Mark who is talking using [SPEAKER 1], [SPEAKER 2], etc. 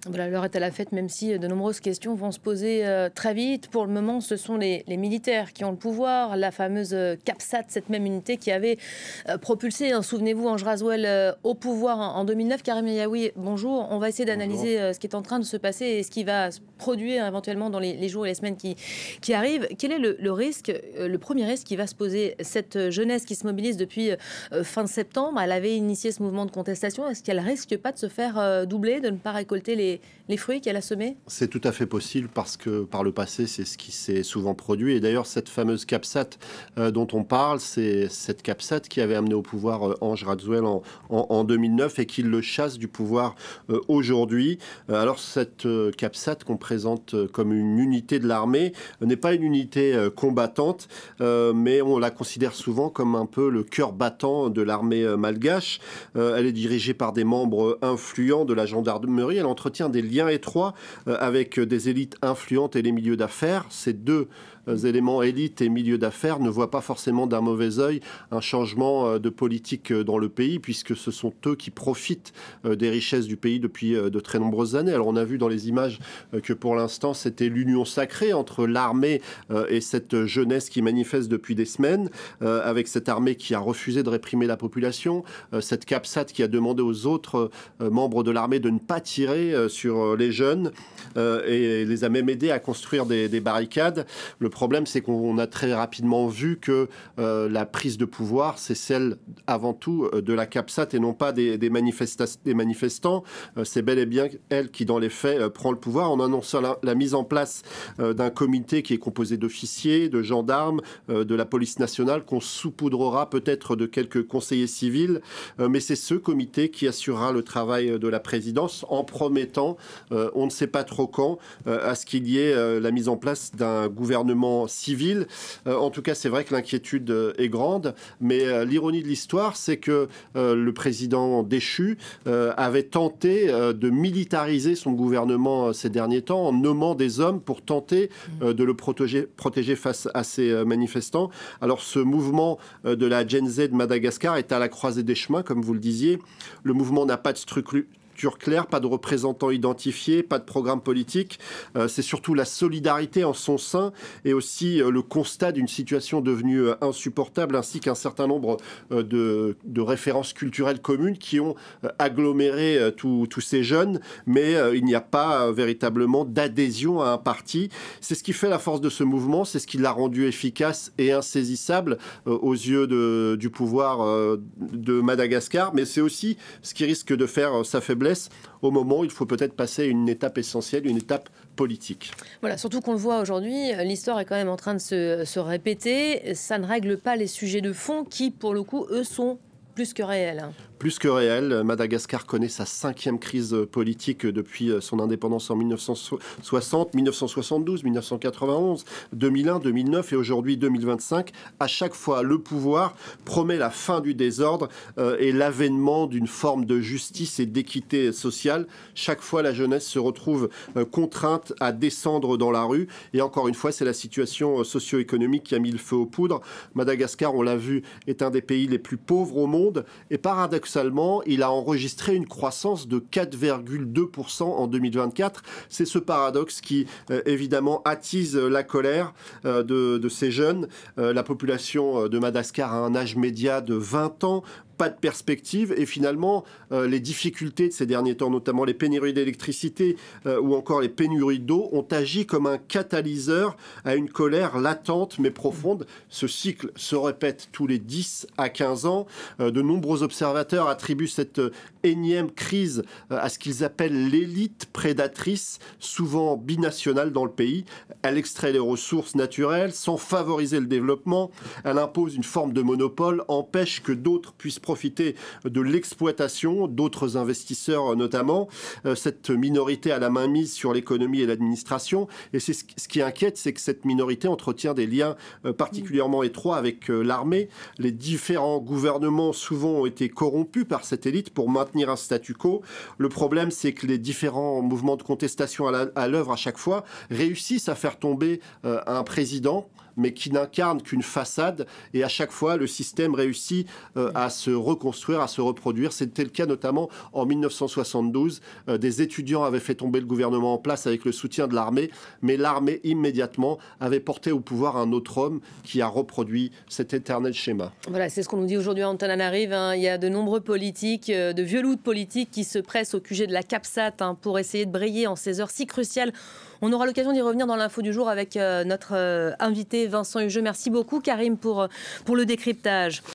[SPEAKER 1] Voilà, l'heure est à la fête, même si de nombreuses questions vont se poser très vite. Pour le moment, ce sont les militaires qui ont le pouvoir. La fameuse CAPSAT, cette même unité qui avait propulsé, hein, souvenez-vous, Ange Rasouel au pouvoir en 2009. Karim Yaoui, bonjour. On va essayer d'analyser ce qui est en train de se passer et ce qui va se produire éventuellement dans les jours et les semaines qui arrivent. Quel est le risque, le premier risque qui va se poser? Cette jeunesse qui se mobilise depuis fin de septembre, elle avait initié ce mouvement de contestation. Est-ce qu'elle risque pas de se faire doubler, de ne pas récolter les fruits qu'elle a semés?
[SPEAKER 2] C'est tout à fait possible parce que par le passé, c'est ce qui s'est souvent produit. Et d'ailleurs, cette fameuse CAPSAT dont on parle, c'est cette CAPSAT qui avait amené au pouvoir Ange Rasouel en 2009 et qui le chasse du pouvoir aujourd'hui. Alors cette CAPSAT qu'on présente comme une unité de l'armée n'est pas une unité combattante, mais on la considère souvent comme un peu le cœur battant de l'armée malgache. Elle est dirigée par des membres influents de la gendarmerie. Elle entretient des liens étroits avec des élites influentes et les milieux d'affaires. Ces deux éléments, élite et milieu d'affaires, ne voient pas forcément d'un mauvais œil un changement de politique dans le pays, puisque ce sont eux qui profitent des richesses du pays depuis de très nombreuses années. Alors on a vu dans les images que pour l'instant c'était l'union sacrée entre l'armée et cette jeunesse qui manifeste depuis des semaines, avec cette armée qui a refusé de réprimer la population, cette CAPSAT qui a demandé aux autres membres de l'armée de ne pas tirer sur les jeunes et les a même aidés à construire des barricades. Le problème, c'est qu'on a très rapidement vu que la prise de pouvoir, c'est celle avant tout de la CAPSAT et non pas des manifestants. C'est bel et bien elle qui, dans les faits, prend le pouvoir en annonçant la mise en place d'un comité qui est composé d'officiers, de gendarmes, de la police nationale, qu'on saupoudrera peut-être de quelques conseillers civils. Mais c'est ce comité qui assurera le travail de la présidence en promettant, on ne sait pas trop quand, à ce qu'il y ait la mise en place d'un gouvernement civil. En tout cas, c'est vrai que l'inquiétude est grande, mais l'ironie de l'histoire, c'est que le président déchu avait tenté de militariser son gouvernement ces derniers temps en nommant des hommes pour tenter de le protéger face à ces manifestants. Alors, ce mouvement de la Gen Z de Madagascar est à la croisée des chemins, comme vous le disiez. Le mouvement n'a pas de structure claire, pas de représentants identifiés, pas de programme politique. C'est surtout la solidarité en son sein et aussi le constat d'une situation devenue insupportable, ainsi qu'un certain nombre de références culturelles communes qui ont aggloméré tous ces jeunes, mais il n'y a pas véritablement d'adhésion à un parti. C'est ce qui fait la force de ce mouvement, c'est ce qui l'a rendu efficace et insaisissable aux yeux du pouvoir de Madagascar, mais c'est aussi ce qui risque de faire sa faiblesse au moment où il faut peut-être passer à une étape essentielle, une étape politique.
[SPEAKER 1] Voilà, surtout qu'on le voit aujourd'hui, l'histoire est quand même en train de se répéter. Ça ne règle pas les sujets de fond qui, pour le coup, eux, sont plus que réels.
[SPEAKER 2] Plus que réel, Madagascar connaît sa 5e crise politique depuis son indépendance en 1960, 1972, 1991, 2001, 2009 et aujourd'hui 2025. À chaque fois, le pouvoir promet la fin du désordre et l'avènement d'une forme de justice et d'équité sociale. Chaque fois, la jeunesse se retrouve contrainte à descendre dans la rue. Et encore une fois, c'est la situation socio-économique qui a mis le feu aux poudres. Madagascar, on l'a vu, est un des pays les plus pauvres au monde. Et paradoxalement, il a enregistré une croissance de 4,2% en 2024. C'est ce paradoxe qui, évidemment, attise la colère de ces jeunes. La population de Madagascar a un âge médian de 20 ans. Pas de perspective et finalement les difficultés de ces derniers temps, notamment les pénuries d'électricité ou encore les pénuries d'eau, ont agi comme un catalyseur à une colère latente mais profonde. Ce cycle se répète tous les 10 à 15 ans. De nombreux observateurs attribuent cette énième crise à ce qu'ils appellent l'élite prédatrice, souvent binationale dans le pays. Elle extrait les ressources naturelles sans favoriser le développement. Elle impose une forme de monopole, empêche que d'autres puissent profiter de l'exploitation, d'autres investisseurs notamment. Cette minorité a la main mise sur l'économie et l'administration. Et c'est ce qui inquiète, c'est que cette minorité entretient des liens particulièrement étroits avec l'armée. Les différents gouvernements souvent ont été corrompus par cette élite pour maintenir un statu quo. Le problème, c'est que les différents mouvements de contestation à l'œuvre à chaque fois réussissent à faire tomber un président mais qui n'incarne qu'une façade. Et à chaque fois, le système réussit à se reconstruire, à se reproduire. C'était le cas notamment en 1972. Des étudiants avaient fait tomber le gouvernement en place avec le soutien de l'armée, mais l'armée immédiatement avait porté au pouvoir un autre homme qui a reproduit cet éternel schéma.
[SPEAKER 1] Voilà, c'est ce qu'on nous dit aujourd'hui à Antananarive. Il y a de nombreux politiques, de vieux loups de politiques qui se pressent au QG de la CAPSAT pour essayer de briller en ces heures si cruciales. On aura l'occasion d'y revenir dans l'info du jour avec notre invité Vincent Hugeux. Merci beaucoup Karim pour le décryptage.